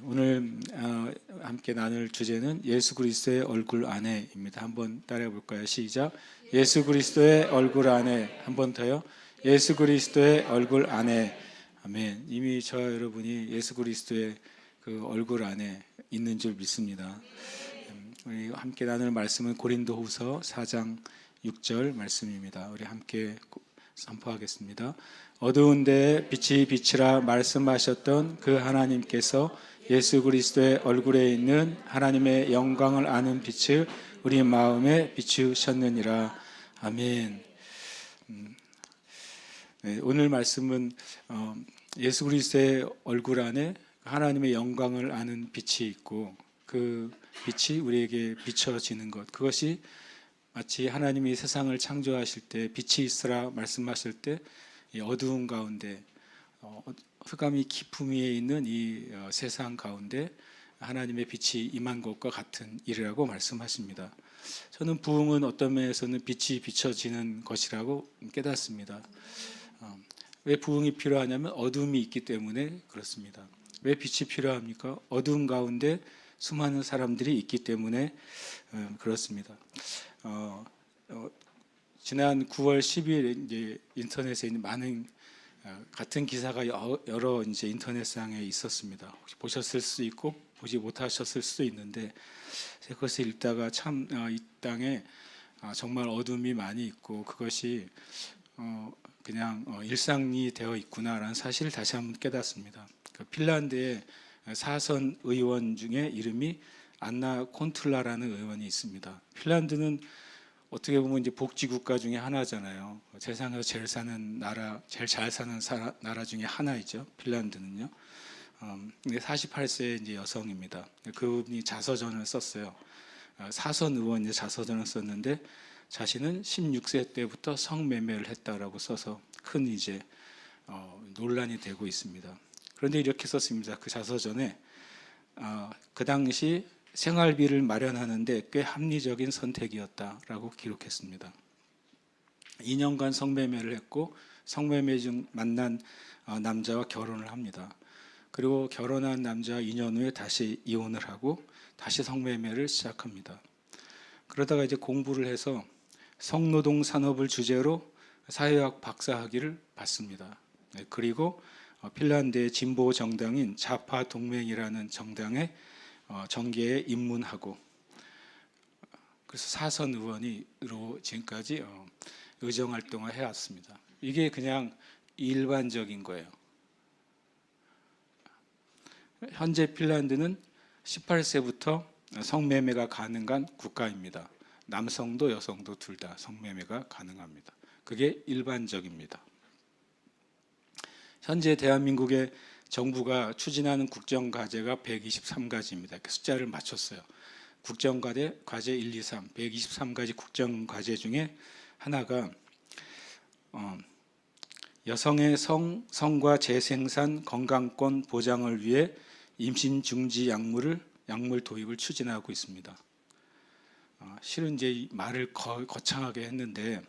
오늘 함께 나눌 주제는 예수 그리스도의 얼굴 안에입니다. 한번 따라해 볼까요? 시작. 예수 그리스도의 얼굴 안에. 한 번 더요. 예수 그리스도의 얼굴 안에. 아멘. 이미 저 여러분이 예수 그리스도의 그 얼굴 안에 있는 줄 믿습니다. 우리 함께 나눌 말씀은 고린도후서 4장 6절 말씀입니다. 우리 함께 선포하겠습니다. 어두운 데에 빛이 비치라 말씀하셨던 그 하나님께서 예수 그리스도의 얼굴에 있는 하나님의 영광을 아는 빛을 우리 마음에 비추셨느니라. 아멘. 오늘 말씀은 예수 그리스도의 얼굴 안에 하나님의 영광을 아는 빛이 있고 그 빛이 우리에게 비춰지는 것, 그것이 마치 하나님이 세상을 창조하실 때 빛이 있으라 말씀하실 때 이 어두운 가운데 흑암이 깊음 위에 있는 이 세상 가운데 하나님의 빛이 임한 것과 같은 일이라고 말씀하십니다. 저는 부흥은 어떤 면에서는 빛이 비춰지는 것이라고 깨닫습니다. 왜 부흥이 필요하냐면 어둠이 있기 때문에 그렇습니다. 왜 빛이 필요합니까? 어둠 가운데 수많은 사람들이 있기 때문에 그렇습니다. 지난 9월 10일 이제 인터넷에 있는 많은 같은 기사가 여러 이제 인터넷상에 있었습니다. 혹시 보셨을 수도 있고 보지 못하셨을 수도 있는데 그것을 읽다가 참 이 땅에 정말 어둠이 많이 있고 그것이 그냥 일상이 되어 있구나라는 사실을 다시 한번 깨닫습니다. 핀란드의 사선 의원 중에 이름이 안나 콘툴라라는 의원이 있습니다. 핀란드는 어떻게 보면 이제 복지국가 중에 하나잖아요. 세상에서 제일 잘 사는 나라 중에 하나이죠. 핀란드는요. 48세의 이제 여성입니다. 그분이 자서전을 썼어요. 사선 의원이 자서전을 썼는데 자신은 16세 때부터 성매매를 했다라고 써서 큰 이제 논란이 되고 있습니다. 그런데 이렇게 썼습니다. 그 자서전에 그 당시 생활비를 마련하는데 꽤 합리적인 선택이었다라고 기록했습니다. 2년간 성매매를 했고 성매매 중 만난 남자와 결혼을 합니다. 그리고 결혼한 남자와 2년 후에 다시 이혼을 하고 다시 성매매를 시작합니다. 그러다가 이제 공부를 해서 성노동 산업을 주제로 사회학 박사학위를 받습니다. 그리고 핀란드의 진보 정당인 좌파 동맹이라는 정당의 정계에 입문하고 그래서 사선 의원으로 지금까지 의정 활동을 해왔습니다. 이게 그냥 일반적인 거예요. 현재 핀란드는 18세부터 성매매가 가능한 국가입니다. 남성도 여성도 둘 다 성매매가 가능합니다. 그게 일반적입니다. 현재 대한민국의 정부가 추진하는 국정과제가 123가지입니다. 숫자를 맞췄어요. 국정과제 1, 2, 3, 123가지 국정과제 중에 하나가 여성의 성과 재생산 건강권 보장을 위해 임신 중지 약물 도입을 추진하고 있습니다. 실은 이제 말을 거창하게 했는데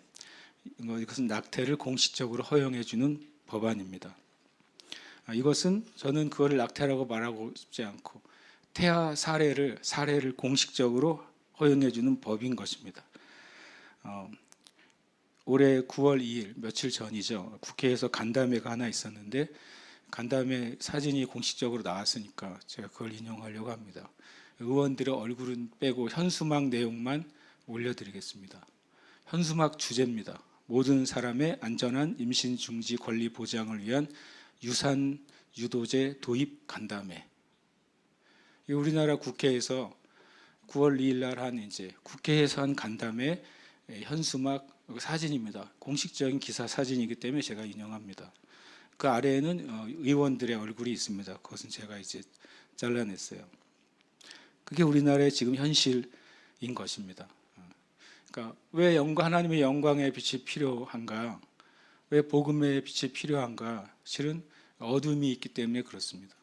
이것은 낙태를 공식적으로 허용해주는 법안입니다. 이것은 저는 그거를 낙태라고 말하고 싶지 않고 태아 사례를 공식적으로 허용해주는 법인 것입니다. 올해 9월 2일 며칠 전이죠. 국회에서 간담회가 하나 있었는데 간담회 사진이 공식적으로 나왔으니까 제가 그걸 인용하려고 합니다. 의원들의 얼굴은 빼고 현수막 내용만 올려드리겠습니다. 현수막 주제입니다. 모든 사람의 안전한 임신 중지 권리 보장을 위한 유산 유도제 도입 간담회. 우리나라 국회에서 9월 2일 날 한 이제 국회에서 한 간담회 현수막 사진입니다. 공식적인 기사 사진이기 때문에 제가 인용합니다. 그 아래에는 의원들의 얼굴이 있습니다. 그것은 제가 이제 잘라냈어요. 그게 우리나라의 지금 현실인 것입니다. 그러니까 왜 하나님의 영광의 빛이 필요한가? 왜 복음의 빛이 필요한가? 실은 어둠이 있기 때문에 그렇습니다.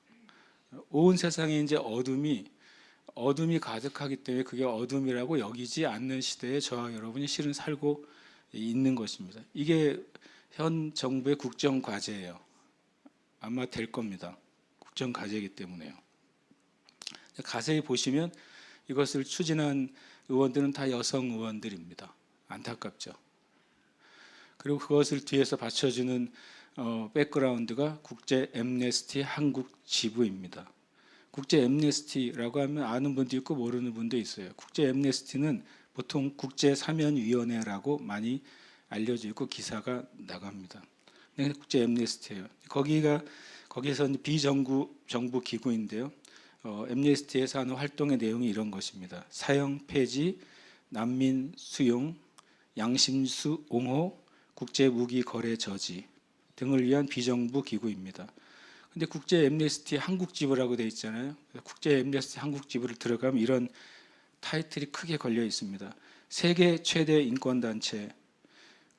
온 세상에 이제 어둠이 가득하기 때문에 그게 어둠이라고 여기지 않는 시대에 저와 여러분이 실은 살고 있는 것입니다. 이게 현 정부의 국정 과제예요. 아마 될 겁니다. 국정 과제이기 때문에요. 자세히 보시면 이것을 추진한 의원들은 다 여성 의원들입니다. 안타깝죠. 그리고 그것을 뒤에서 받쳐주는 백그라운드가 국제 앰네스티 한국 지부입니다. 국제 앰네스티라고 하면 아는 분도 있고 모르는 분도 있어요. 국제 앰네스티는 보통 국제 사면위원회라고 많이 알려져 있고 기사가 나갑니다. 국제 앰네스티예요. 거기서 비정부 기구인데요. 앰네스티에서 하는 활동의 내용이 이런 것입니다. 사형 폐지, 난민 수용, 양심수 옹호, 국제 무기 거래 저지 등을 위한 비정부 기구입니다. 근데 국제 앰네스티 한국 지부라고 되어 있잖아요. 국제 앰네스티 한국 지부를 들어가면 이런 타이틀이 크게 걸려 있습니다. 세계 최대 인권 단체.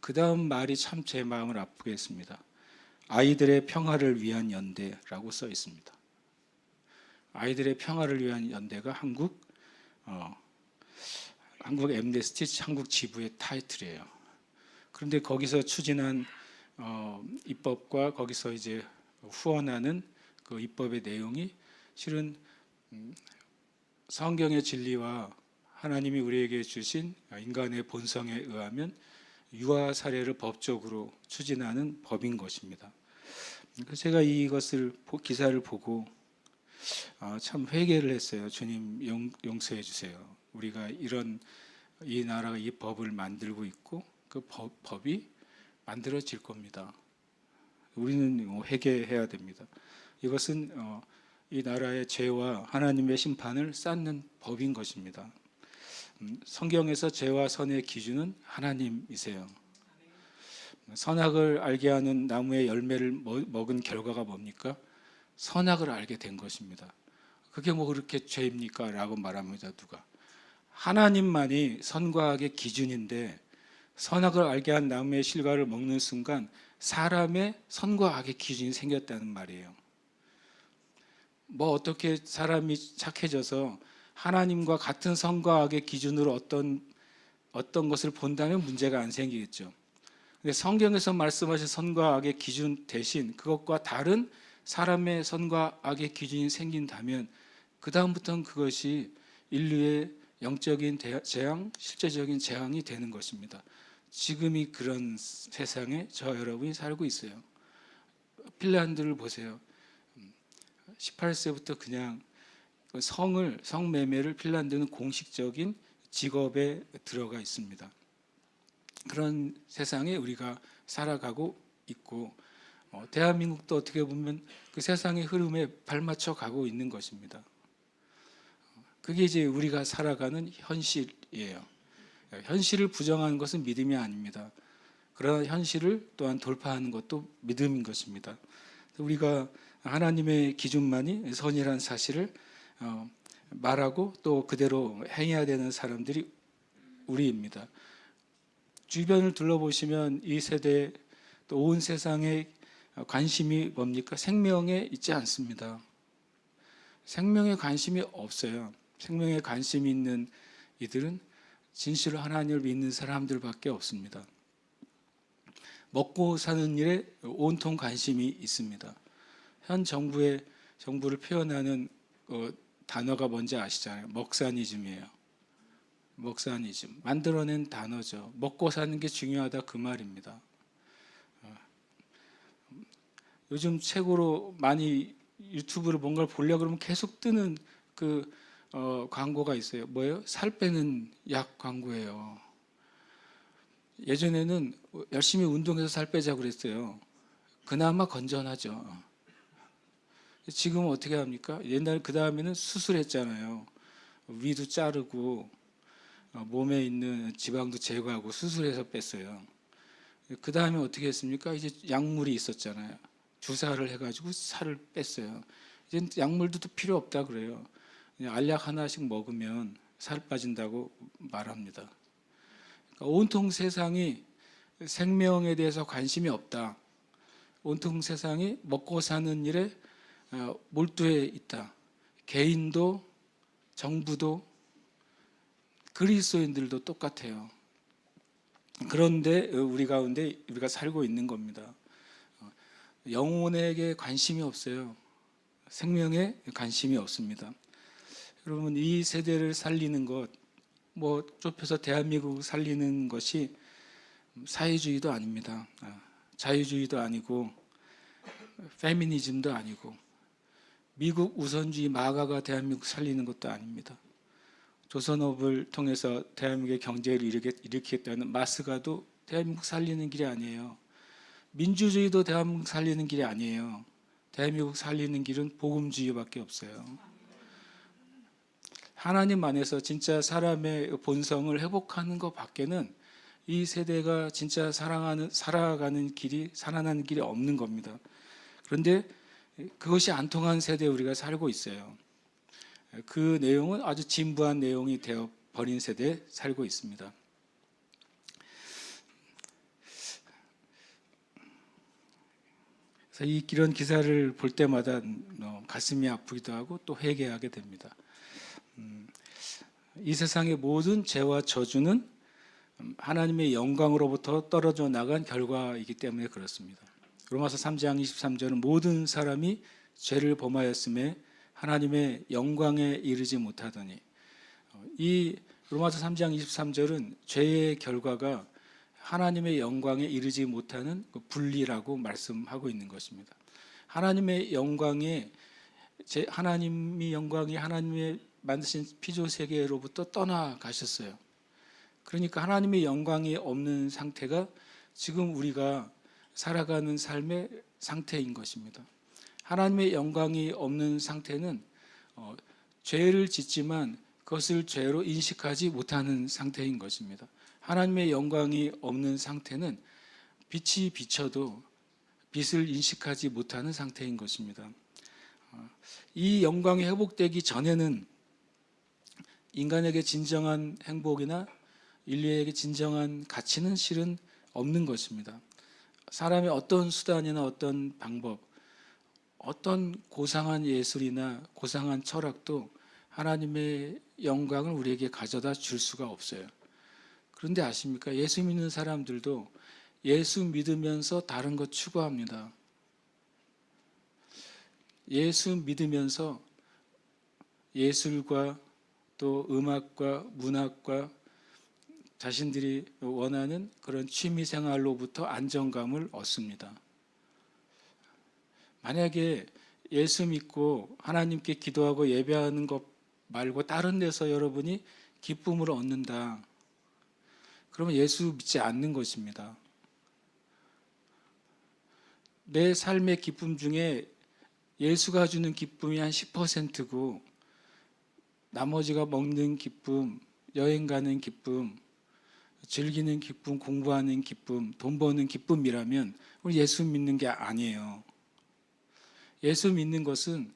그 다음 말이 참 제 마음을 아프게 했습니다. 아이들의 평화를 위한 연대라고 써 있습니다. 아이들의 평화를 위한 연대가 한국 앰네스티 한국 지부의 타이틀이에요. 그런데 거기서 추진한 입법과 거기서 이제 후원하는 그 입법의 내용이 실은 성경의 진리와 하나님이 우리에게 주신 인간의 본성에 의하면 유아 살해를 법적으로 추진하는 법인 것입니다. 제가 이것을 기사를 보고 참 회개를 했어요. 주님 용서해 주세요. 우리가 이 나라가 이 법을 만들고 있고 그 법이 만들어질 겁니다. 우리는 회개해야 됩니다. 이것은 이 나라의 죄와 하나님의 심판을 쌓는 법인 것입니다. 성경에서 죄와 선의 기준은 하나님이세요. 선악을 알게 하는 나무의 열매를 먹은 결과가 뭡니까? 선악을 알게 된 것입니다. 그게 뭐 그렇게 죄입니까? 라고 말합니다. 누가? 하나님만이 선과 악의 기준인데 선악을 알게 한 나무의 실과를 먹는 순간 사람의 선과 악의 기준이 생겼다는 말이에요. 뭐 어떻게 사람이 착해져서 하나님과 같은 선과 악의 기준으로 어떤 것을 본다면 문제가 안 생기겠죠. 근데 성경에서 말씀하신 선과 악의 기준 대신 그것과 다른 사람의 선과 악의 기준이 생긴다면 그 다음부터는 그것이 인류의 영적인 재앙, 실제적인 재앙이 되는 것입니다. 지금이 그런 세상에 저 여러분이 살고 있어요. 핀란드를 보세요. 18세부터 그냥 성매매를 핀란드는 공식적인 직업에 들어가 있습니다. 그런 세상에 우리가 살아가고 있고 대한민국도 어떻게 보면 그 세상의 흐름에 발맞춰 가고 있는 것입니다. 그게 이제 우리가 살아가는 현실이에요. 현실을 부정하는 것은 믿음이 아닙니다. 그러나 현실을 또한 돌파하는 것도 믿음인 것입니다. 우리가 하나님의 기준만이 선이라는 사실을 말하고 또 그대로 행해야 되는 사람들이 우리입니다. 주변을 둘러보시면 이 세대 또 온 세상의 관심이 뭡니까? 생명에 있지 않습니다. 생명에 관심이 없어요. 생명에 관심이 있는 이들은 진실로 하나님을 믿는 사람들밖에 없습니다. 먹고 사는 일에 온통 관심이 있습니다. 현 정부를 표현하는 단어가 뭔지 아시잖아요. 먹사니즘이에요. 먹사니즘. 만들어낸 단어죠. 먹고 사는 게 중요하다 그 말입니다. 요즘 최고로 많이 유튜브를 뭔가를 보려고 그러면 계속 뜨는 광고가 있어요. 뭐예요? 살 빼는 약 광고예요. 예전에는 열심히 운동해서 살 빼자고 그랬어요. 그나마 건전하죠. 지금은 어떻게 합니까? 옛날 그 다음에는 수술했잖아요. 위도 자르고 몸에 있는 지방도 제거하고 수술해서 뺐어요. 그 다음에 어떻게 했습니까? 이제 약물이 있었잖아요. 주사를 해가지고 살을 뺐어요. 이제 약물도 필요 없다 그래요. 그냥 알약 하나씩 먹으면 살 빠진다고 말합니다. 그러니까 온통 세상이 생명에 대해서 관심이 없다. 온통 세상이 먹고 사는 일에 몰두해 있다. 개인도 정부도 그리스도인들도 똑같아요. 그런데 우리 가운데 우리가 살고 있는 겁니다. 영혼에게 관심이 없어요. 생명에 관심이 없습니다. 그러면 이 세대를 살리는 것, 뭐 좁혀서 대한민국을 살리는 것이 사회주의도 아닙니다. 자유주의도 아니고 페미니즘도 아니고 미국 우선주의 마가가 대한민국 살리는 것도 아닙니다. 조선업을 통해서 대한민국의 경제를 일으키겠다는 마스가도 대한민국 살리는 길이 아니에요. 민주주의도 대한민국 살리는 길이 아니에요. 대한민국 살리는 길은 복음주의밖에 없어요. 하나님 안에서 진짜 사람의 본성을 회복하는 것 밖에는 이 세대가 진짜 살아가는 길이, 살아나는 길이 없는 겁니다. 그런데 그것이 안 통한 세대에 우리가 살고 있어요. 그 내용은 아주 진부한 내용이 되어 버린 세대에 살고 있습니다. 그래서 이런 기사를 볼 때마다 가슴이 아프기도 하고 또 회개하게 됩니다. 이 세상의 모든 죄와 저주는 하나님의 영광으로부터 떨어져 나간 결과이기 때문에 그렇습니다. 로마서 3장 23절은 모든 사람이 죄를 범하였음에 하나님의 영광에 이르지 못하더니, 이 로마서 3장 23절은 죄의 결과가 하나님의 영광에 이르지 못하는 분리라고 말씀하고 있는 것입니다. 하나님의 영광이 하나님의 만드신 피조 세계로부터 떠나가셨어요. 그러니까 하나님의 영광이 없는 상태가 지금 우리가 살아가는 삶의 상태인 것입니다. 하나님의 영광이 없는 상태는 죄를 짓지만 그것을 죄로 인식하지 못하는 상태인 것입니다. 하나님의 영광이 없는 상태는 빛이 비쳐도 빛을 인식하지 못하는 상태인 것입니다. 이 영광이 회복되기 전에는 인간에게 진정한 행복이나 인류에게 진정한 가치는 실은 없는 것입니다. 사람의 어떤 수단이나 어떤 방법, 어떤 고상한 예술이나 고상한 철학도 하나님의 영광을 우리에게 가져다 줄 수가 없어요. 그런데 아십니까? 예수 믿는 사람들도 예수 믿으면서 다른 것 추구합니다. 예수 믿으면서 예술과 또 음악과 문학과 자신들이 원하는 그런 취미 생활로부터 안정감을 얻습니다. 만약에 예수 믿고 하나님께 기도하고 예배하는 것 말고 다른 데서 여러분이 기쁨을 얻는다, 그러면 예수 믿지 않는 것입니다. 내 삶의 기쁨 중에 예수가 주는 기쁨이 한 10%고 나머지가 먹는 기쁨, 여행 가는 기쁨, 즐기는 기쁨, 공부하는 기쁨, 돈 버는 기쁨이라면 우리 예수 믿는 게 아니에요. 예수 믿는 것은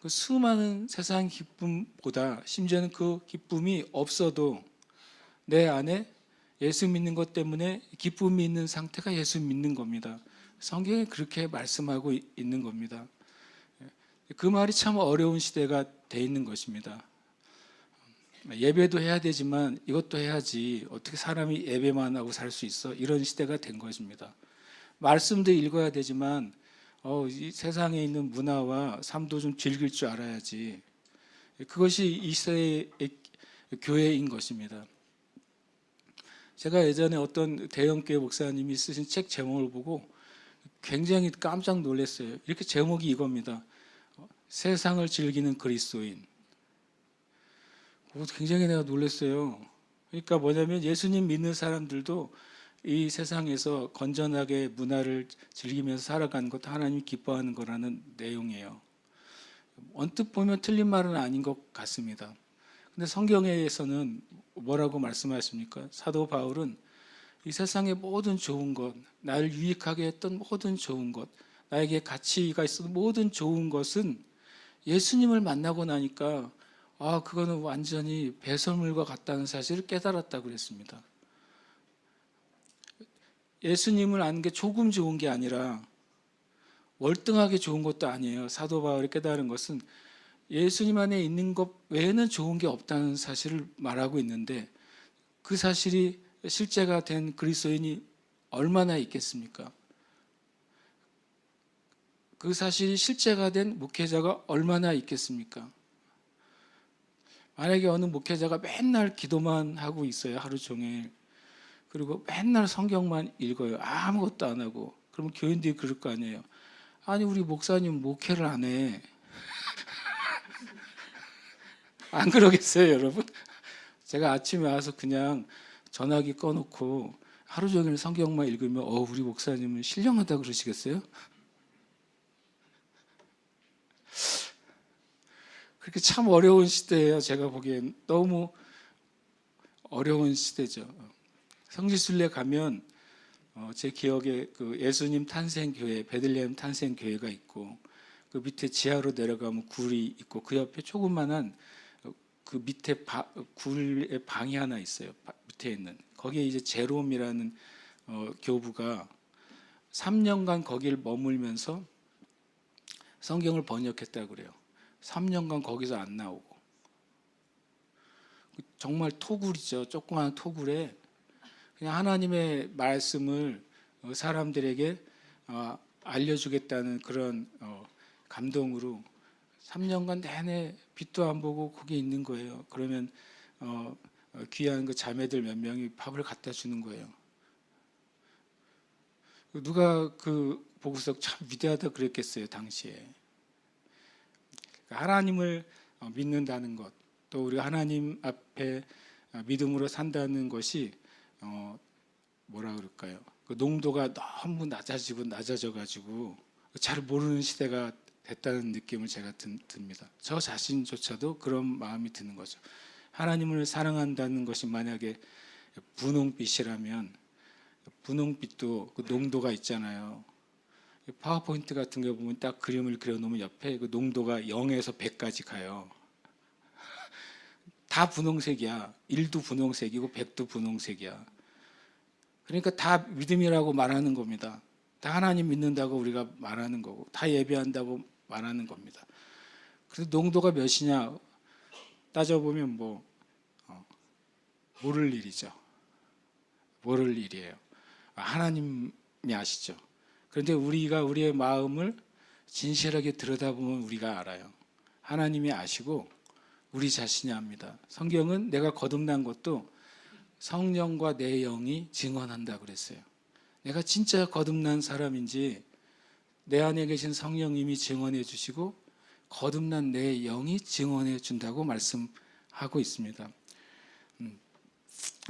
그 수많은 세상 기쁨보다, 심지어는 그 기쁨이 없어도 내 안에 예수 믿는 것 때문에 기쁨이 있는 상태가 예수 믿는 겁니다. 성경에 그렇게 말씀하고 있는 겁니다. 그 말이 참 어려운 시대가 돼 있는 것입니다. 예배도 해야 되지만 이것도 해야지 어떻게 사람이 예배만 하고 살 수 있어, 이런 시대가 된 것입니다. 말씀도 읽어야 되지만 이 세상에 있는 문화와 삶도 좀 즐길 줄 알아야지, 그것이 이 시대의 교회인 것입니다. 제가 예전에 어떤 대형교회 목사님이 쓰신 책 제목을 보고 굉장히 깜짝 놀랐어요. 이렇게 제목이 이겁니다. 세상을 즐기는 그리스도인. 굉장히 내가 놀랐어요. 그러니까 뭐냐면 예수님 믿는 사람들도 이 세상에서 건전하게 문화를 즐기면서 살아가는 것도 하나님이 기뻐하는 거라는 내용이에요. 언뜻 보면 틀린 말은 아닌 것 같습니다. 근데 성경에서는 뭐라고 말씀하십니까? 사도 바울은 이 세상의 모든 좋은 것, 나를 유익하게 했던 모든 좋은 것, 나에게 가치가 있었던 모든 좋은 것은 예수님을 만나고 나니까 그거는 완전히 배설물과 같다는 사실을 깨달았다고 그랬습니다. 예수님을 아는 게 조금 좋은 게 아니라 월등하게 좋은 것도 아니에요. 사도 바울이 깨달은 것은 예수님 안에 있는 것 외에는 좋은 게 없다는 사실을 말하고 있는데, 그 사실이 실제가 된 그리스도인이 얼마나 있겠습니까? 그 사실이 실제가 된 목회자가 얼마나 있겠습니까? 만약에 어느 목회자가 맨날 기도만 하고 있어요. 하루 종일. 그리고 맨날 성경만 읽어요. 아무것도 안 하고. 그러면 교인들이 그럴 거 아니에요. 아니 우리 목사님 목회를 안 해. 안 그러겠어요, 여러분? 제가 아침에 와서 그냥 전화기 꺼놓고 하루 종일 성경만 읽으면 우리 목사님은 신령하다 그러시겠어요? 그렇게 참 어려운 시대예요. 제가 보기엔 너무 어려운 시대죠. 성지순례 가면 제 기억에 그 예수님 탄생교회, 베들레헴 탄생교회가 있고 그 밑에 지하로 내려가면 굴이 있고 그 옆에 조그만한 그 밑에 굴의 방이 하나 있어요. 밑에 있는 거기에 이제 제롬이라는 교부가 3년간 거기를 머물면서 성경을 번역했다고 그래요. 3년간 거기서 안 나오고 정말 토굴이죠. 조그마한 토굴에 그냥 하나님의 말씀을 사람들에게 알려주겠다는 그런 감동으로 3년간 내내 빛도 안 보고 거기 있는 거예요. 그러면 귀한 그 자매들 몇 명이 밥을 갖다 주는 거예요. 누가 그 보고서 참 위대하다 그랬겠어요, 당시에. 하나님을 믿는다는 것, 또 우리가 하나님 앞에 믿음으로 산다는 것이 뭐라 그럴까요? 그 농도가 너무 낮아져 가지고 잘 모르는 시대가 됐다는 느낌을 제가 듭니다. 저 자신조차도 그런 마음이 드는 거죠. 하나님을 사랑한다는 것이 만약에 분홍빛이라면 분홍빛도 그 농도가 있잖아요. 파워포인트 같은 거 보면 딱 그림을 그려놓으면 옆에 그 농도가 0에서 100까지 가요. 다 분홍색이야. 1도 분홍색이고 100도 분홍색이야. 그러니까 다 믿음이라고 말하는 겁니다. 다 하나님 믿는다고 우리가 말하는 거고 다 예배한다고 말하는 겁니다. 그래서 농도가 몇이냐 따져보면 모를 일이죠. 모를 일이에요. 하나님이 아시죠. 그런데 우리가 우리의 마음을 진실하게 들여다보면 우리가 알아요. 하나님이 아시고 우리 자신이 압니다. 성경은 내가 거듭난 것도 성령과 내 영이 증언한다 그랬어요. 내가 진짜 거듭난 사람인지 내 안에 계신 성령님이 증언해 주시고 거듭난 내 영이 증언해 준다고 말씀하고 있습니다.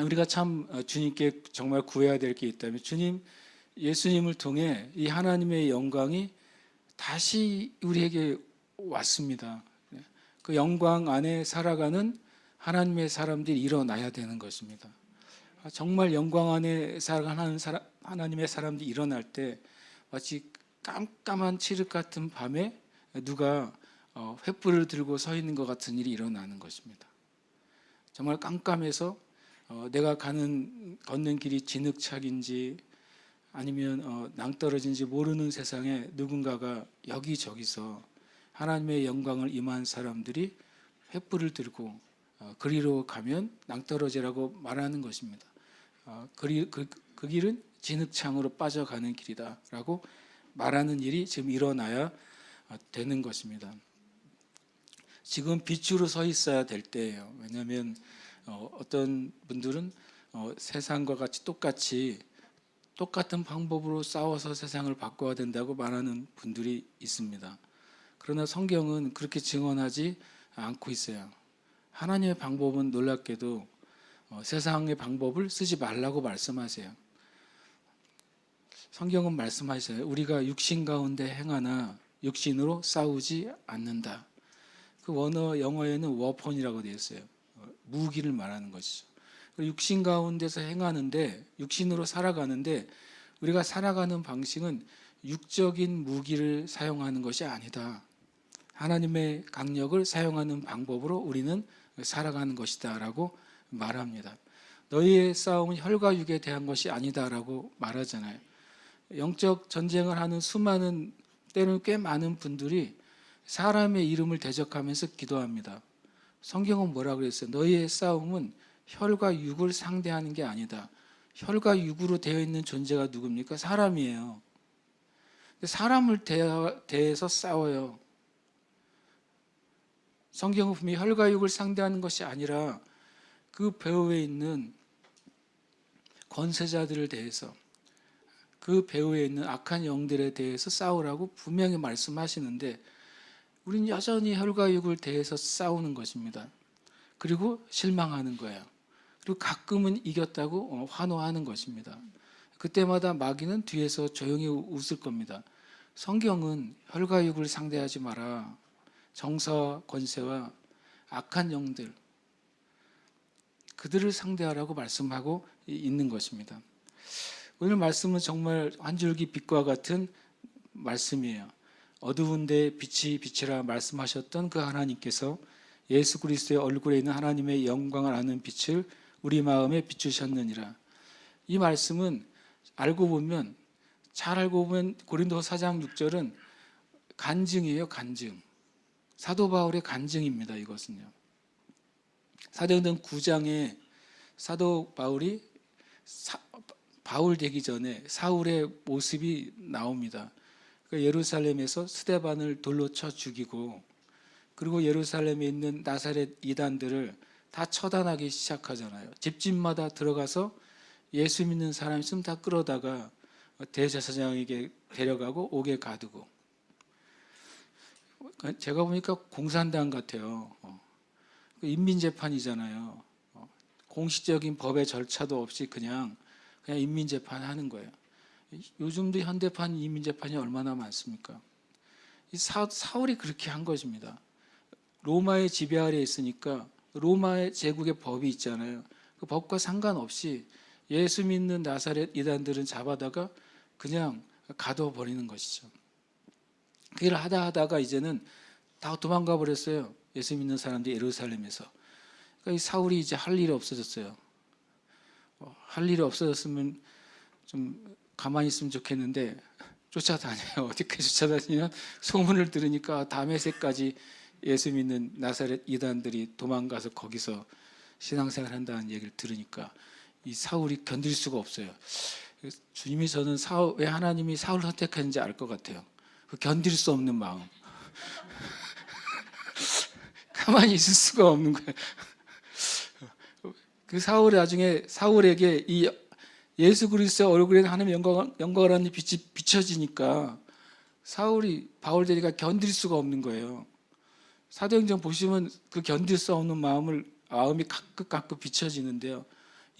우리가 참 주님께 정말 구해야 될 게 있다면 주님, 예수님을 통해 이 하나님의 영광이 다시 우리에게 왔습니다. 그 영광 안에 살아가는 하나님의 사람들이 일어나야 되는 것입니다. 정말 영광 안에 살아가는 하나님의 사람들이 일어날 때 마치 깜깜한 칠흑 같은 밤에 누가 횃불을 들고 서 있는 것 같은 일이 일어나는 것입니다. 정말 깜깜해서 내가 걷는 길이 진흙착인지 아니면 낭떠러진지 모르는 세상에 누군가가 여기저기서 하나님의 영광을 임한 사람들이 횃불을 들고 그리로 가면 낭떠러지라고 말하는 것입니다. 그 길은 진흙창으로 빠져가는 길이다라고 말하는 일이 지금 일어나야 되는 것입니다. 지금 빛으로 서 있어야 될 때예요. 왜냐하면 어떤 분들은 세상과 같이 똑같은 방법으로 싸워서 세상을 바꿔야 된다고 말하는 분들이 있습니다. 그러나 성경은 그렇게 증언하지 않고 있어요. 하나님의 방법은 놀랍게도 세상의 방법을 쓰지 말라고 말씀하세요. 성경은 말씀하셔요. 우리가 육신 가운데 행하나 육신으로 싸우지 않는다. 그 원어 영어에는 워폰이라고 되어 있어요. 무기를 말하는 것이죠. 육신 가운데서 행하는데 육신으로 살아가는데 우리가 살아가는 방식은 육적인 무기를 사용하는 것이 아니다. 하나님의 강력을 사용하는 방법으로 우리는 살아가는 것이다 라고 말합니다. 너희의 싸움은 혈과 육에 대한 것이 아니다 라고 말하잖아요. 영적 전쟁을 하는 수많은 때는 꽤 많은 분들이 사람의 이름을 대적하면서 기도합니다. 성경은 뭐라고 그랬어요? 너희의 싸움은 혈과 육을 상대하는 게 아니다. 혈과 육으로 되어 있는 존재가 누굽니까? 사람이에요. 사람을 대해서 싸워요. 성경은 분명히 혈과 육을 상대하는 것이 아니라 그 배후에 있는 권세자들에 대해서, 그 배후에 있는 악한 영들에 대해서 싸우라고 분명히 말씀하시는데 우리는 여전히 혈과 육을 대해서 싸우는 것입니다. 그리고 실망하는 거예요. 그리고 가끔은 이겼다고 환호하는 것입니다. 그때마다 마귀는 뒤에서 조용히 웃을 겁니다. 성경은 혈과 육을 상대하지 마라. 정사와 권세와 악한 영들, 그들을 상대하라고 말씀하고 있는 것입니다. 오늘 말씀은 정말 한 줄기 빛과 같은 말씀이에요. 어두운 데 빛이 비치라 말씀하셨던 그 하나님께서 예수 그리스도의 얼굴에 있는 하나님의 영광을 아는 빛을 우리 마음에 비추셨느니라. 이 말씀은 잘 알고 보면 고린도서 4장 6절은 간증이에요. 간증. 사도 바울의 간증입니다. 이것은요. 사도행전 9장에 사도 바울이 바울 되기 전에 사울의 모습이 나옵니다. 예루살렘에서 스데반을 돌로 쳐 죽이고, 그리고 예루살렘에 있는 나사렛 이단들을 다 처단하기 시작하잖아요. 집집마다 들어가서 예수 믿는 사람 있으면 다 끌어다가 대제사장에게 데려가고 옥에 가두고. 제가 보니까 공산당 같아요. 인민재판이잖아요. 공식적인 법의 절차도 없이 그냥 인민재판 하는 거예요. 요즘도 현대판 인민재판이 얼마나 많습니까? 사울이 그렇게 한 것입니다. 로마의 지배 아래에 있으니까 로마의 제국의 법이 있잖아요. 그 법과 상관없이 예수 믿는 나사렛 이단들은 잡아다가 그냥 가둬버리는 것이죠. 그 일을 하다가 이제는 다 도망가 버렸어요. 예수 믿는 사람들이 예루살렘에서. 그러니까 이 사울이 이제 할 일이 없어졌어요. 할 일이 없어졌으면 좀 가만히 있으면 좋겠는데 쫓아다녀요. 어떻게 쫓아다니면 소문을 들으니까 다메섹까지 예수 믿는 나사렛 이단들이 도망가서 거기서 신앙생활 한다는 얘기를 들으니까 이 사울이 견딜 수가 없어요. 주님이 저는 왜 하나님이 사울을 선택했는지 알 것 같아요. 그 견딜 수 없는 마음. 가만히 있을 수가 없는 거예요. 그 사울이 나중에 사울에게 이 예수 그리스도의 얼굴에 하나님의 영광을 하는 빛이 비춰지니까 사울이 바울 되니까 견딜 수가 없는 거예요. 사도행전 보시면 그 견딜 수 없는 마음이 가끔 비춰지는데요.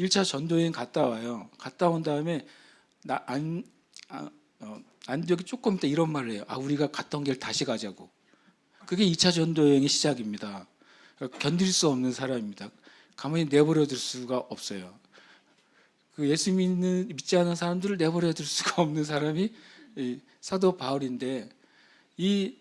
1차 전도여행 갔다 와요. 갔다 온 다음에 안디옥이 조금 있다 이런 말을 해요. 우리가 갔던 길 다시 가자고. 그게 2차 전도여행의 시작입니다. 견딜 수 없는 사람입니다. 가만히 내버려 둘 수가 없어요. 그 예수 믿지 않은 사람들을 내버려 둘 수가 없는 사람이 사도 바울인데, 이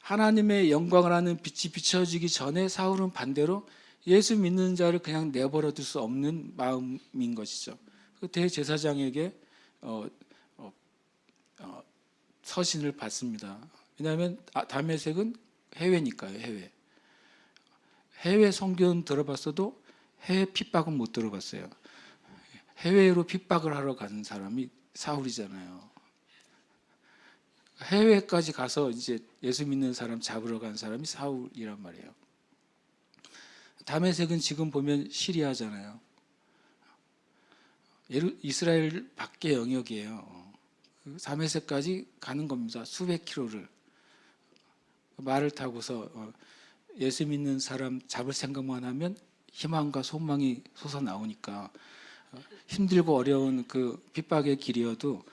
하나님의 영광을 하는 빛이 비춰지기 전에 사울은 반대로 예수 믿는 자를 그냥 내버려 둘 수 없는 마음인 것이죠. 그 대제사장에게 서신을 받습니다. 왜냐하면 다메섹은 해외니까요. 해외 선교는 들어봤어도 해외 핍박은 못 들어봤어요. 해외로 핍박을 하러 가는 사람이 사울이잖아요. 해외까지 가서 이제 예수 믿는 사람 잡으러 간 사람이 사울이란 말이에요. 다메섹은 지금 보면 시리아잖아요. 이스라엘 밖의 영역이에요. 다메섹까지 가는 겁니다. 수백 킬로를. 말을 타고서 예수 믿는 사람 잡을 생각만 하면 희망과 소망이 솟아나오니까 힘들고 어려운 그 핍박의 길이어도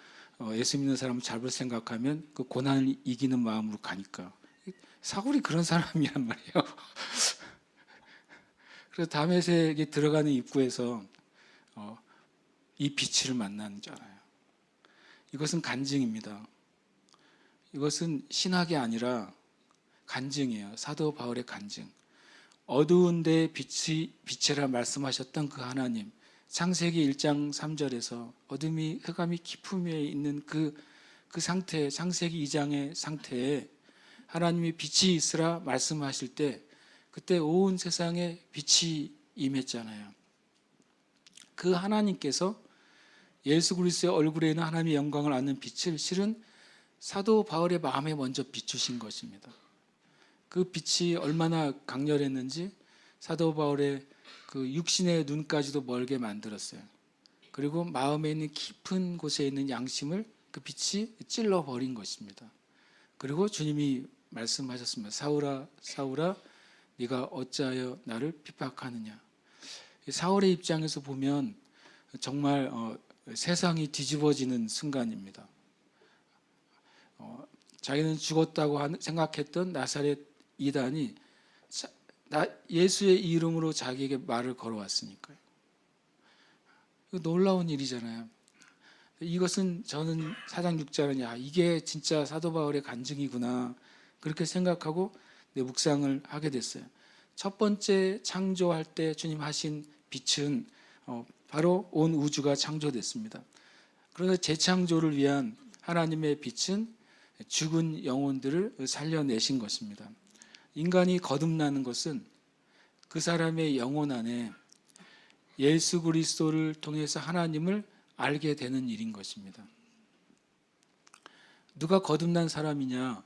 예수 믿는 사람을 잡을 생각하면 그 고난을 이기는 마음으로 가니까. 사울이 그런 사람이란 말이에요. 그래서 다메섹에 들어가는 입구에서 이 빛을 만나잖아요. 이것은 간증입니다. 이것은 신학이 아니라 간증이에요. 사도 바울의 간증. 어두운 데에 빛이라 말씀하셨던 그 하나님, 창세기 1장 3절에서 어둠이 흑암이 깊음 위에 있는 그 상태, 창세기 2장의 상태에 하나님이 빛이 있으라 말씀하실 때 그때 온 세상에 빛이 임했잖아요. 그 하나님께서 예수 그리스도의 얼굴에 있는 하나님의 영광을 아는 빛을 실은 사도 바울의 마음에 먼저 비추신 것입니다. 그 빛이 얼마나 강렬했는지 사도 바울의 그 육신의 눈까지도 멀게 만들었어요. 그리고 마음에 있는 깊은 곳에 있는 양심을 그 빛이 찔러 버린 것입니다. 그리고 주님이 말씀하셨습니다. 사울아, 사울아, 네가 어찌하여 나를 핍박하느냐. 사울의 입장에서 보면 정말 세상이 뒤집어지는 순간입니다. 자기는 죽었다고 생각했던 나사렛 이단이 예수의 이름으로 자기에게 말을 걸어왔으니까요. 놀라운 일이잖아요. 이것은 저는 4장 6절은 야, 이게 진짜 사도 바울의 간증이구나 그렇게 생각하고 내 묵상을 하게 됐어요. 첫 번째 창조할 때 주님 하신 빛은 바로 온 우주가 창조됐습니다. 그래서 재창조를 위한 하나님의 빛은 죽은 영혼들을 살려내신 것입니다. 인간이 거듭나는 것은 그 사람의 영혼 안에 예수 그리스도를 통해서 하나님을 알게 되는 일인 것입니다. 누가 거듭난 사람이냐?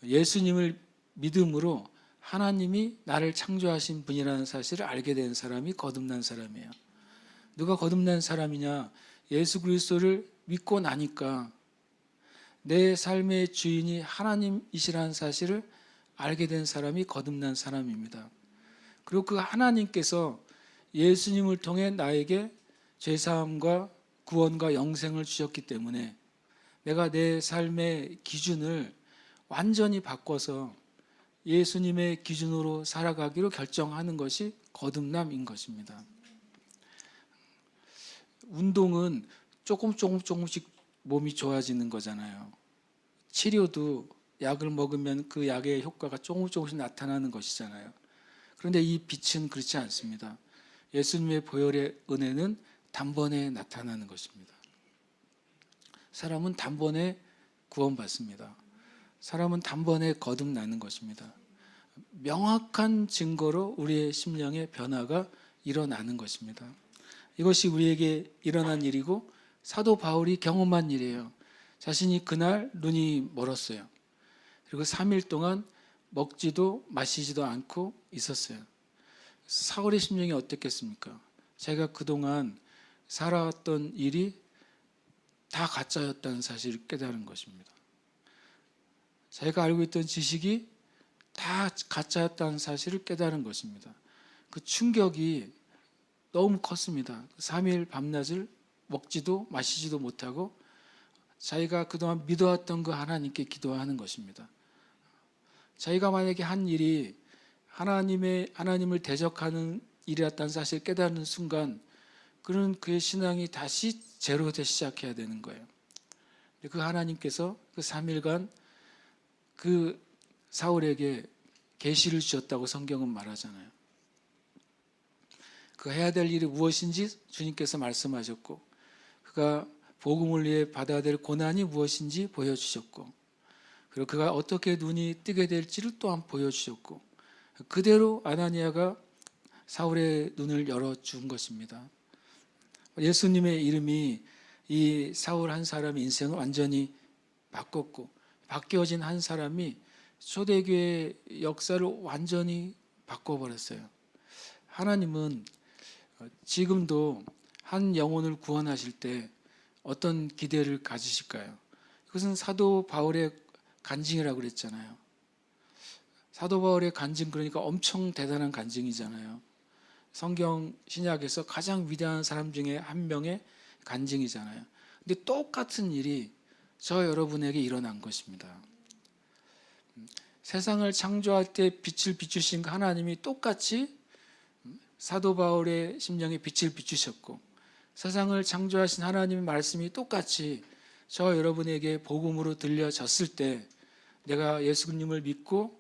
예수님을 믿음으로 하나님이 나를 창조하신 분이라는 사실을 알게 된 사람이 거듭난 사람이에요. 누가 거듭난 사람이냐? 예수 그리스도를 믿고 나니까 내 삶의 주인이 하나님이시라는 사실을 알게 된 사람이 거듭난 사람입니다. 그리고 그 하나님께서 예수님을 통해 나에게 죄사함과 구원과 영생을 주셨기 때문에 내가 내 삶의 기준을 완전히 바꿔서 예수님의 기준으로 살아가기로 결정하는 것이 거듭남인 것입니다. 운동은 조금씩 몸이 좋아지는 거잖아요. 치료도 약을 먹으면 그 약의 효과가 조금씩 나타나는 것이잖아요. 그런데 이 빛은 그렇지 않습니다. 예수님의 보혈의 은혜는 단번에 나타나는 것입니다. 사람은 단번에 구원받습니다. 사람은 단번에 거듭나는 것입니다. 명확한 증거로 우리의 심령의 변화가 일어나는 것입니다. 이것이 우리에게 일어난 일이고 사도 바울이 경험한 일이에요. 자신이 그날 눈이 멀었어요. 그리고 3일 동안 먹지도 마시지도 않고 있었어요. 사울의 심령이 어땠겠습니까? 자기가 그동안 살아왔던 일이 다 가짜였다는 사실을 깨달은 것입니다. 자기가 알고 있던 지식이 다 가짜였다는 사실을 깨달은 것입니다. 그 충격이 너무 컸습니다. 3일 밤낮을 먹지도 마시지도 못하고 자기가 그동안 믿어왔던 그 하나님께 기도하는 것입니다. 자기가 만약에 한 일이 하나님을 대적하는 일이었다는 사실을 깨닫는 순간 그는 그의 신앙이 다시 제로부터 시작해야 되는 거예요. 그 하나님께서 그 3일간 그 사울에게 계시를 주셨다고 성경은 말하잖아요. 그 해야 될 일이 무엇인지 주님께서 말씀하셨고 그가 복음을 위해 받아야 될 고난이 무엇인지 보여주셨고 그리고 그가 어떻게 눈이 뜨게 될지를 또한 보여주셨고 그대로 아나니아가 사울의 눈을 열어준 것입니다. 예수님의 이름이 이 사울 한 사람의 인생을 완전히 바꿨고 바뀌어진 한 사람이 초대교회의 역사를 완전히 바꿔버렸어요. 하나님은 지금도 한 영혼을 구원하실 때 어떤 기대를 가지실까요? 그것은 사도 바울의 간증이라고 그랬잖아요. 사도 바울의 간증 그러니까 엄청 대단한 간증이잖아요. 성경 신약에서 가장 위대한 사람 중에 한 명의 간증이잖아요. 근데 똑같은 일이 저 여러분에게 일어난 것입니다. 세상을 창조할 때 빛을 비추신 하나님이 똑같이 사도 바울의 심령에 빛을 비추셨고 세상을 창조하신 하나님의 말씀이 똑같이 저 여러분에게 복음으로 들려졌을 때 내가 예수님을 믿고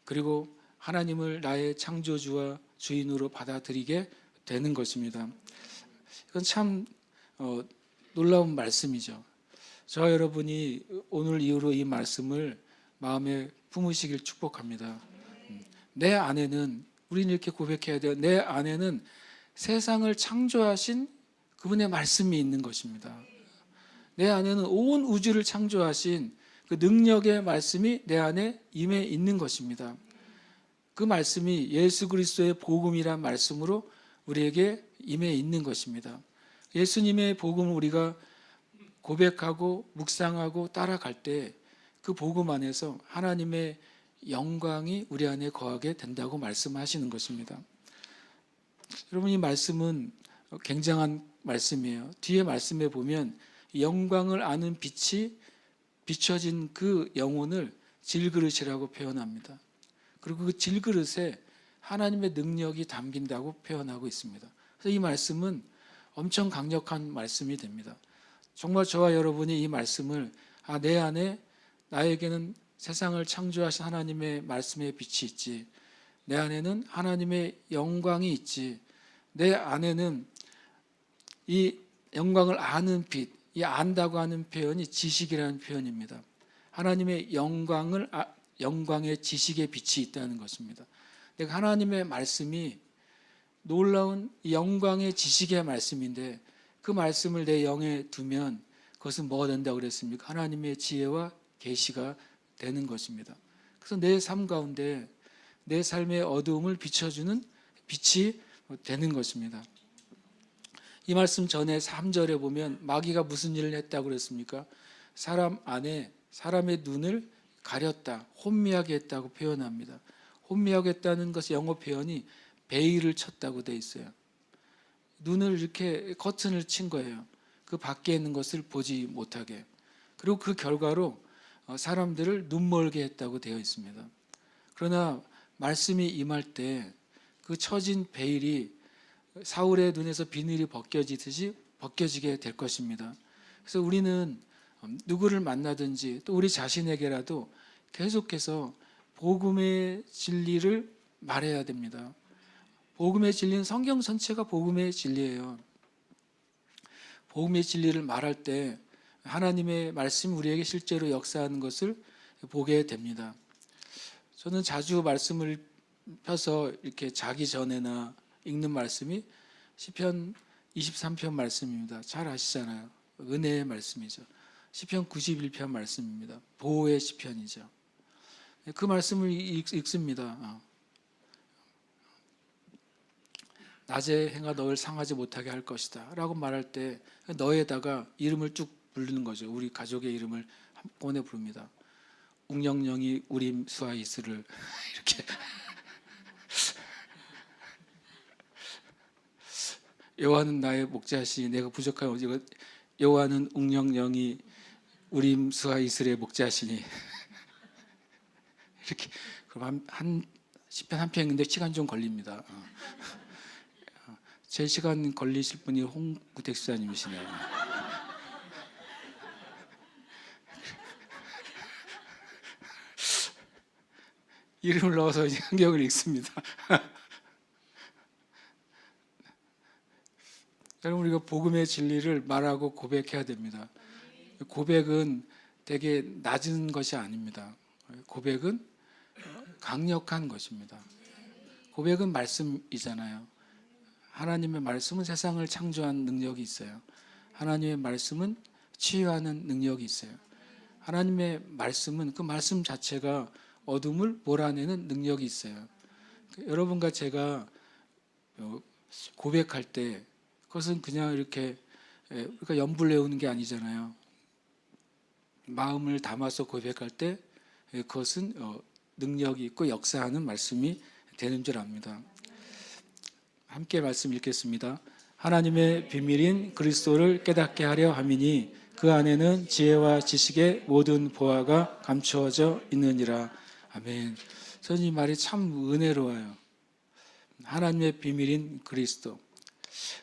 그리고 하나님을 나의 창조주와 주인으로 받아들이게 되는 것입니다. 이건 참 놀라운 말씀이죠. 저 여러분이 오늘 이후로 이 말씀을 마음에 품으시길 축복합니다. 내 안에는 우리는 이렇게 고백해야 돼요. 내 안에는 세상을 창조하신 그분의 말씀이 있는 것입니다. 내 안에는 온 우주를 창조하신 그 능력의 말씀이 내 안에 임해 있는 것입니다. 그 말씀이 예수 그리스도의 복음이란 말씀으로 우리에게 임해 있는 것입니다. 예수님의 복음을 우리가 고백하고 묵상하고 따라갈 때 그 복음 안에서 하나님의 영광이 우리 안에 거하게 된다고 말씀하시는 것입니다. 여러분, 이 말씀은 굉장한 말씀이에요. 뒤에 말씀에 보면 영광을 아는 빛이 비춰진 그 영혼을 질그릇이라고 표현합니다. 그리고 그 질그릇에 하나님의 능력이 담긴다고 표현하고 있습니다. 그래서 이 말씀은 엄청 강력한 말씀이 됩니다. 정말 저와 여러분이 이 말씀을 내 안에 나에게는 세상을 창조하신 하나님의 말씀의 빛이 있지, 내 안에는 하나님의 영광이 있지, 내 안에는 이 영광을 아는 빛, 이 안다고 하는 표현이 지식이라는 표현입니다. 하나님의 영광의 지식의 빛이 있다는 것입니다. 내가 하나님의 말씀이 놀라운 영광의 지식의 말씀인데 그 말씀을 내 영에 두면 그것은 뭐가 된다고 그랬습니까? 하나님의 지혜와 계시가 되는 것입니다. 그래서 내 삶 가운데 내 삶의 어두움을 비춰주는 빛이 되는 것입니다. 이 말씀 전에 3절에 보면 마귀가 무슨 일을 했다고 그랬습니까? 사람 안에 사람의 눈을 가렸다, 혼미하게 했다고 표현합니다. 혼미하게 했다는 것이 영어 표현이 베일을 쳤다고 돼 있어요. 눈을 이렇게 커튼을 친 거예요. 그 밖에 있는 것을 보지 못하게. 그리고 그 결과로 사람들을 눈멀게 했다고 되어 있습니다. 그러나 말씀이 임할 때 그 처진 베일이 사울의 눈에서 비늘이 벗겨지듯이 벗겨지게 될 것입니다. 그래서 우리는 누구를 만나든지 또 우리 자신에게라도 계속해서 복음의 진리를 말해야 됩니다. 복음의 진리는 성경 전체가 복음의 진리예요. 복음의 진리를 말할 때 하나님의 말씀이 우리에게 실제로 역사하는 것을 보게 됩니다. 저는 자주 말씀을 펴서 이렇게 자기 전에나 읽는 말씀이 시편 23편 말씀입니다. 잘 아시잖아요. 은혜의 말씀이죠. 시편 91편 말씀입니다. 보호의 시편이죠. 그 말씀을 읽습니다. 낮에 해가 너를 상하지 못하게 할 것이다 라고 말할 때 너에다가 이름을 쭉 부르는 거죠. 우리 가족의 이름을 한꺼번에 부릅니다. 웅영영이 우림 수아이스를 이렇게 여호와는 나의 목자시니 내가 부족한 오직 여호와는 웅영영이 우림 수아이스의 목자시니 이렇게 그럼 한 시편 한 편인데 시간 좀 걸립니다. 제 시간 걸리실 분이 홍구택 수사님이시네요. 이름을 넣어서 이제 성경을 읽습니다. 여러분, 우리가 복음의 진리를 말하고 고백해야 됩니다. 고백은 되게 낮은 것이 아닙니다. 고백은 강력한 것입니다. 고백은 말씀이잖아요. 하나님의 말씀은 세상을 창조한 능력이 있어요. 하나님의 말씀은 치유하는 능력이 있어요. 하나님의 말씀은 그 말씀 자체가 어둠을 몰아내는 능력이 있어요. 여러분과 제가 고백할 때 그것은 그냥 이렇게 우리가 연불 외우는 게 아니잖아요. 마음을 담아서 고백할 때 그것은 능력이 있고 역사하는 말씀이 되는 줄 압니다. 함께 말씀 읽겠습니다. 하나님의 비밀인 그리스도를 깨닫게 하려 함이니 그 안에는 지혜와 지식의 모든 보화가 감추어져 있느니라. 아멘. 저는 이 말이 참 은혜로워요. 하나님의 비밀인 그리스도.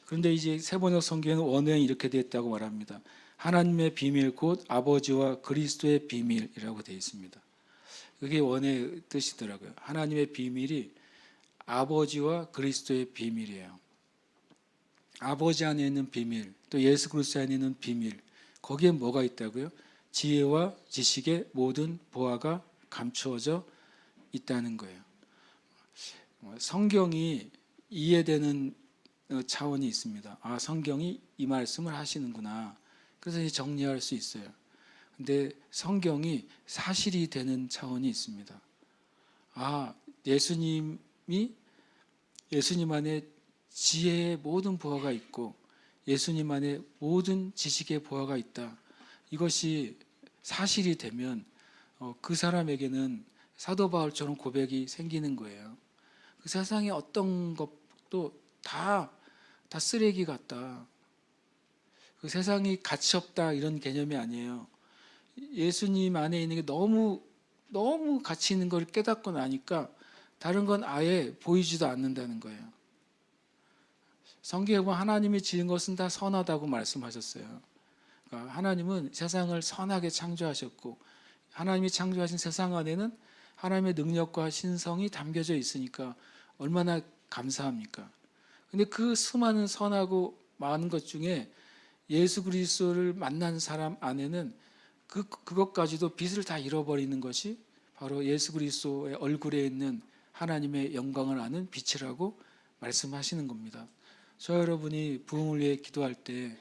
그런데 이제 세번역 성경에는 원어에 이렇게 되어 있다고 말합니다. 하나님의 비밀 곧 아버지와 그리스도의 비밀이라고 되어 있습니다. 그게 원어의 뜻이더라고요. 하나님의 비밀이 아버지와 그리스도의 비밀이에요. 아버지 안에 있는 비밀, 또 예수 그리스도 안에 있는 비밀, 거기에 뭐가 있다고요? 지혜와 지식의 모든 보화가 감추어져 있다는 거예요. 성경이 이해되는 차원이 있습니다. 성경이 이 말씀을 하시는구나. 그래서 이제 정리할 수 있어요. 근데 성경이 사실이 되는 차원이 있습니다. 예수님 안에 지혜의 모든 보화가 있고 예수님 안에 모든 지식의 보화가 있다. 이것이 사실이 되면 그 사람에게는 사도 바울처럼 고백이 생기는 거예요. 그 세상의 어떤 것도 다 쓰레기 같다. 그 세상이 가치 없다 이런 개념이 아니에요. 예수님 안에 있는 게 너무 가치 있는 걸 깨닫고 나니까 다른 건 아예 보이지도 않는다는 거예요. 성경에 보면 하나님이 지은 것은 다 선하다고 말씀하셨어요. 그러니까 하나님은 세상을 선하게 창조하셨고 하나님이 창조하신 세상 안에는 하나님의 능력과 신성이 담겨져 있으니까 얼마나 감사합니까? 근데 그 수많은 선하고 많은 것 중에 예수 그리스도를 만난 사람 안에는 그것까지도 빛을 다 잃어버리는 것이 바로 예수 그리스도의 얼굴에 있는 하나님의 영광을 아는 빛이라고 말씀하시는 겁니다. 저 여러분이 부흥을 위해 기도할 때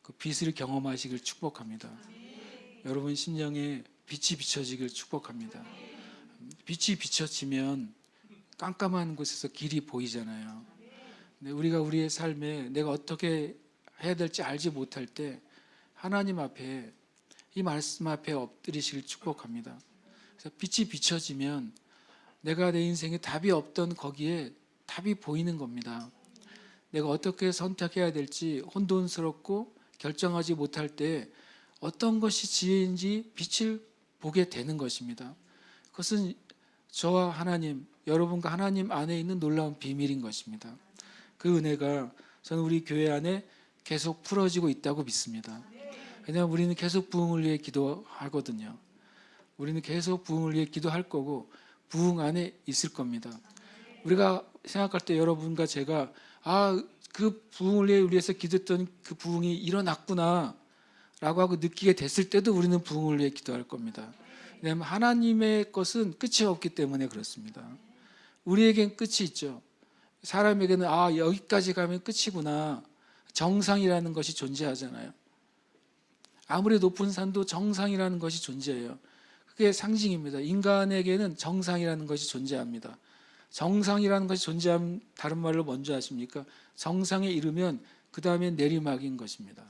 그 빛을 경험하시길 축복합니다. 여러분 심령에 빛이 비춰지길 축복합니다. 빛이 비춰지면 깜깜한 곳에서 길이 보이잖아요. 근데 우리가 우리의 삶에 내가 어떻게 해야 될지 알지 못할 때 하나님 앞에 이 말씀 앞에 엎드리시길 축복합니다. 그래서 빛이 비춰지면 내가 내 인생에 답이 없던 거기에 답이 보이는 겁니다. 내가 어떻게 선택해야 될지 혼돈스럽고 결정하지 못할 때 어떤 것이 지혜인지 빛을 보게 되는 것입니다. 그것은 저와 하나님, 여러분과 하나님 안에 있는 놀라운 비밀인 것입니다. 그 은혜가 저는 우리 교회 안에 계속 풀어지고 있다고 믿습니다. 왜냐하면 우리는 계속 부흥을 위해 기도하거든요. 우리는 계속 부흥을 위해 기도할 거고 부흥 안에 있을 겁니다. 우리가 생각할 때 여러분과 제가 그 부흥을 위해서 기도했던 그 부흥이 일어났구나 라고 하고 느끼게 됐을 때도 우리는 부흥을 위해 기도할 겁니다. 왜냐하면 하나님의 것은 끝이 없기 때문에 그렇습니다. 우리에겐 끝이 있죠. 사람에게는 여기까지 가면 끝이구나. 정상이라는 것이 존재하잖아요. 아무리 높은 산도 정상이라는 것이 존재해요. 그게 상징입니다. 인간에게는 정상이라는 것이 존재합니다. 정상이라는 것이 존재하면 다른 말로 뭔지 아십니까? 정상에 이르면 그 다음에 내리막인 것입니다.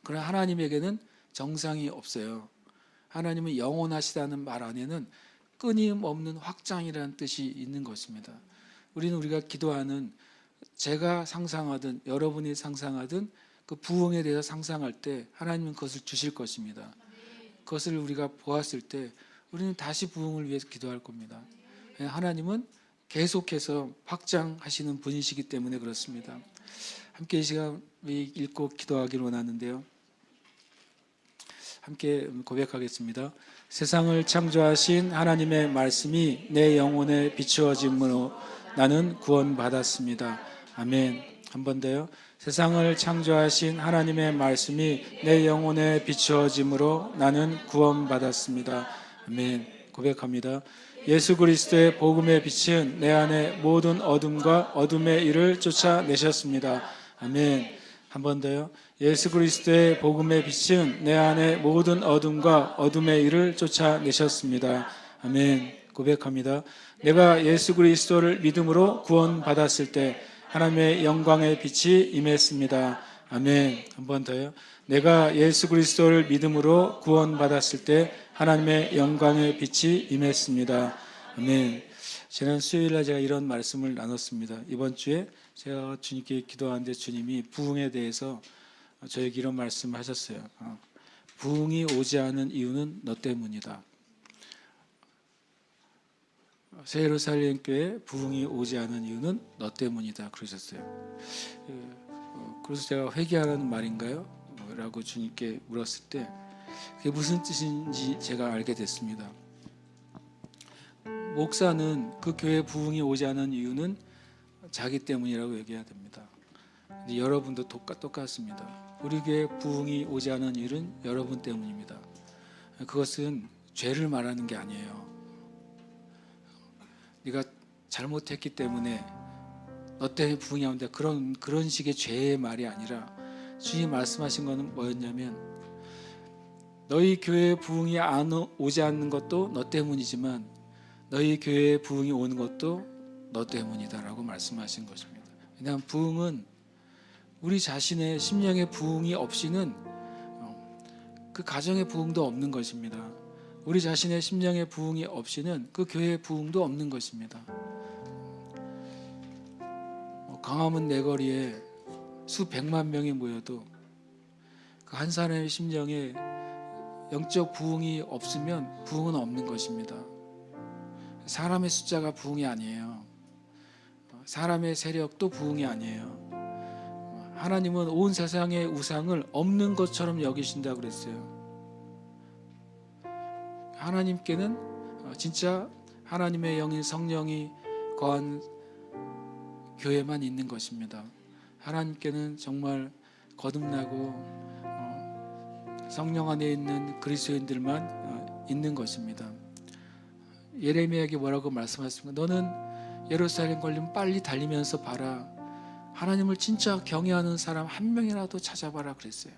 그러나 하나님에게는 정상이 없어요. 하나님은 영원하시다는 말 안에는 끊임없는 확장이라는 뜻이 있는 것입니다. 우리가 기도하는 제가 상상하든 여러분이 상상하든 그 부흥에 대해서 상상할 때 하나님은 그것을 주실 것입니다. 그것을 우리가 보았을 때 우리는 다시 부흥을 위해서 기도할 겁니다. 하나님은 계속해서 확장하시는 분이시기 때문에 그렇습니다. 함께 이 시간 읽고 기도하기를 원하는데요. 함께 고백하겠습니다. 세상을 창조하신 하나님의 말씀이 내 영혼에 비추어짐으로 나는 구원받았습니다. 아멘. 한 번 더요. 세상을 창조하신 하나님의 말씀이 내 영혼에 비추어짐으로 나는 구원받았습니다. 아멘. 고백합니다. 예수 그리스도의 복음의 빛은 내 안에 모든 어둠과 어둠의 일을 쫓아내셨습니다. 아멘. 한 번 더요. 예수 그리스도의 복음의 빛은 내 안에 모든 어둠과 어둠의 일을 쫓아내셨습니다. 아멘. 고백합니다. 내가 예수 그리스도를 믿음으로 구원받았을 때 하나님의 영광의 빛이 임했습니다. 아멘. 한 번 더요. 내가 예수 그리스도를 믿음으로 구원받았을 때 하나님의 영광의 빛이 임했습니다. 아멘. 지난 수요일날 제가 이런 말씀을 나눴습니다. 이번 주에 제가 주님께 기도하는데 주님이 부흥에 대해서 저에게 이런 말씀을 하셨어요. 부흥이 오지 않은 이유는 너 때문이다. 새 예루살렘 교회 부흥이 오지 않은 이유는 너 때문이다 그러셨어요. 그래서 제가 회개하라는 말인가요? 라고 주님께 물었을 때 그게 무슨 뜻인지 제가 알게 됐습니다. 목사는 그 교회 부흥이 오지 않은 이유는 자기 때문이라고 얘기해야 됩니다. 근데 여러분도 똑같습니다. 우리 교회 부흥이 오지 않은 이유는 여러분 때문입니다. 그것은 죄를 말하는 게 아니에요. 네가 잘못했기 때문에 너 때문에 부흥이 안 온다 그런 식의 죄의 말이 아니라 주님 말씀하신 것은 뭐였냐면 너희 교회에 부흥이 오지 않는 것도 너 때문이지만 너희 교회에 부흥이 오는 것도 너 때문이다라고 말씀하신 것입니다. 왜냐하면 부흥은 우리 자신의 심령의 부흥이 없이는 그 가정의 부흥도 없는 것입니다. 우리 자신의 심령의 부흥이 없이는 그 교회의 부흥도 없는 것입니다. 광화문 내거리에 수백만 명이 모여도 그 한 사람의 심령에 영적 부흥이 없으면 부흥은 없는 것입니다. 사람의 숫자가 부흥이 아니에요. 사람의 세력도 부흥이 아니에요. 하나님은 온 세상의 우상을 없는 것처럼 여기신다고 그랬어요. 하나님께는 진짜 하나님의 영인 성령이 거한 교회만 있는 것입니다. 하나님께는 정말 거듭나고 성령 안에 있는 그리스도인들만 있는 것입니다. 예레미야에게 뭐라고 말씀하셨습니까? 너는 예루살렘 걸리면 빨리 달리면서 봐라. 하나님을 진짜 경외하는 사람 한 명이라도 찾아봐라 그랬어요.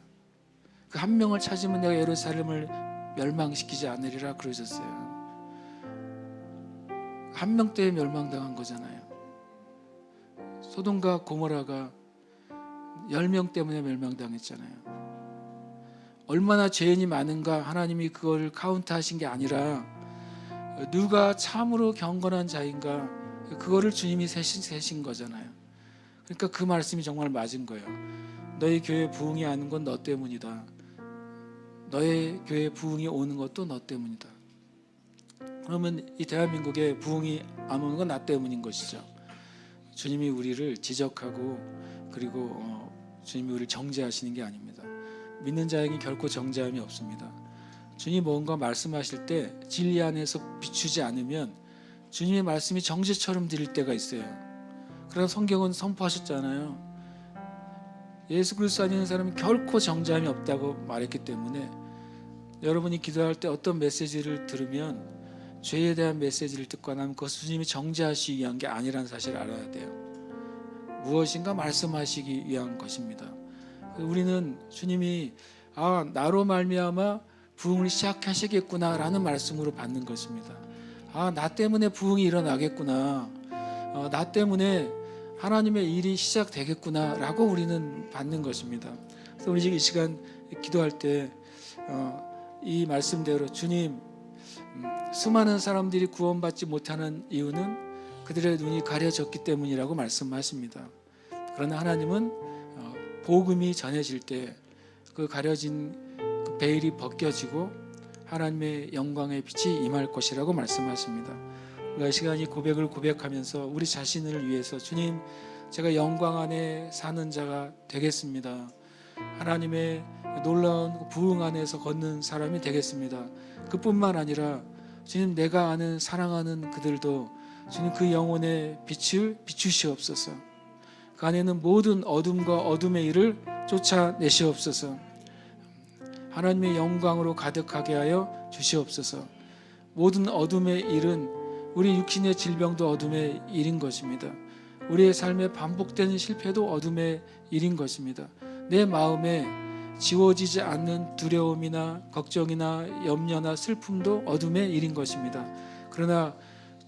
그 한 명을 찾으면 내가 예루살렘을 멸망시키지 않으리라 그러셨어요. 한 명 때문에 멸망당한 거잖아요. 소돔과 고모라가 10명 때문에 멸망당했잖아요. 얼마나 죄인이 많은가 하나님이 그걸 카운트하신 게 아니라 누가 참으로 경건한 자인가 그거를 주님이 세신 거잖아요. 그러니까 그 말씀이 정말 맞은 거예요. 너희 교회 부흥이 오는 건 너 때문이다. 너의 교회 부흥이 오는 것도 너 때문이다. 그러면 이 대한민국에 부흥이 안 오는 건 나 때문인 것이죠. 주님이 우리를 지적하고 그리고 주님이 우리를 정죄하시는 게 아닙니다. 믿는 자에게 결코 정죄함이 없습니다. 주님이 뭔가 말씀하실 때 진리 안에서 비추지 않으면 주님의 말씀이 정죄처럼 들릴 때가 있어요. 그러나 성경은 선포하셨잖아요. 예수 그리스도 아닌 사람은 결코 정죄함이 없다고 말했기 때문에 여러분이 기도할 때 어떤 메시지를 들으면 죄에 대한 메시지를 듣고 나면 그것은 주님이 정죄하시기 위한 게 아니라는 사실을 알아야 돼요. 무엇인가 말씀하시기 위한 것입니다. 우리는 주님이 나로 말미암아 부흥을 시작하시겠구나 라는 말씀으로 받는 것입니다. 나 때문에 부흥이 일어나겠구나. 나 때문에 하나님의 일이 시작되겠구나 라고 우리는 받는 것입니다. 그래서 우리 이 시간 기도할 때 이 말씀대로 주님, 수많은 사람들이 구원받지 못하는 이유는 그들의 눈이 가려졌기 때문이라고 말씀하십니다. 그러나 하나님은 복음이 전해질 때 그 가려진 그 베일이 벗겨지고 하나님의 영광의 빛이 임할 것이라고 말씀하십니다. 우리가 이 시간 이 고백을 고백하면서 우리 자신을 위해서 주님, 제가 영광 안에 사는 자가 되겠습니다. 하나님의 놀라운 부흥 안에서 걷는 사람이 되겠습니다. 그뿐만 아니라 주님, 내가 아는 사랑하는 그들도 주님 그 영혼의 빛을 비추시옵소서. 그 안에는 모든 어둠과 어둠의 일을 쫓아내시옵소서. 하나님의 영광으로 가득하게 하여 주시옵소서. 모든 어둠의 일은 우리 육신의 질병도 어둠의 일인 것입니다. 우리의 삶에 반복되는 실패도 어둠의 일인 것입니다. 내 마음에 지워지지 않는 두려움이나 걱정이나 염려나 슬픔도 어둠의 일인 것입니다. 그러나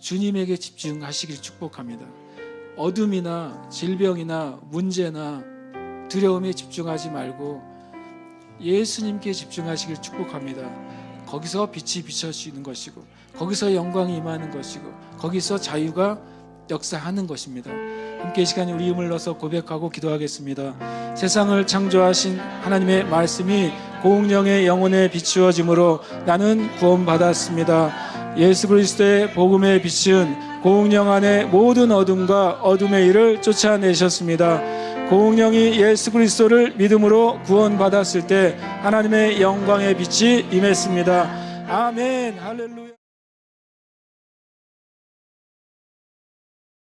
주님에게 집중하시길 축복합니다. 어둠이나 질병이나 문제나 두려움에 집중하지 말고 예수님께 집중하시길 축복합니다. 거기서 빛이 비춰지는 것이고 거기서 영광이 임하는 것이고 거기서 자유가 역사하는 것입니다. 함께 이 시간에 우리 힘을 넣어서 고백하고 기도하겠습니다. 세상을 창조하신 하나님의 말씀이 공령의 영혼에 비추어짐으로 나는 구원받았습니다. 예수 그리스도의 복음의 빛은 공령 안에 모든 어둠과 어둠의 일을 쫓아내셨습니다. 공령이 예수 그리스도를 믿음으로 구원받았을 때 하나님의 영광의 빛이 임했습니다. 아멘. 할렐루야.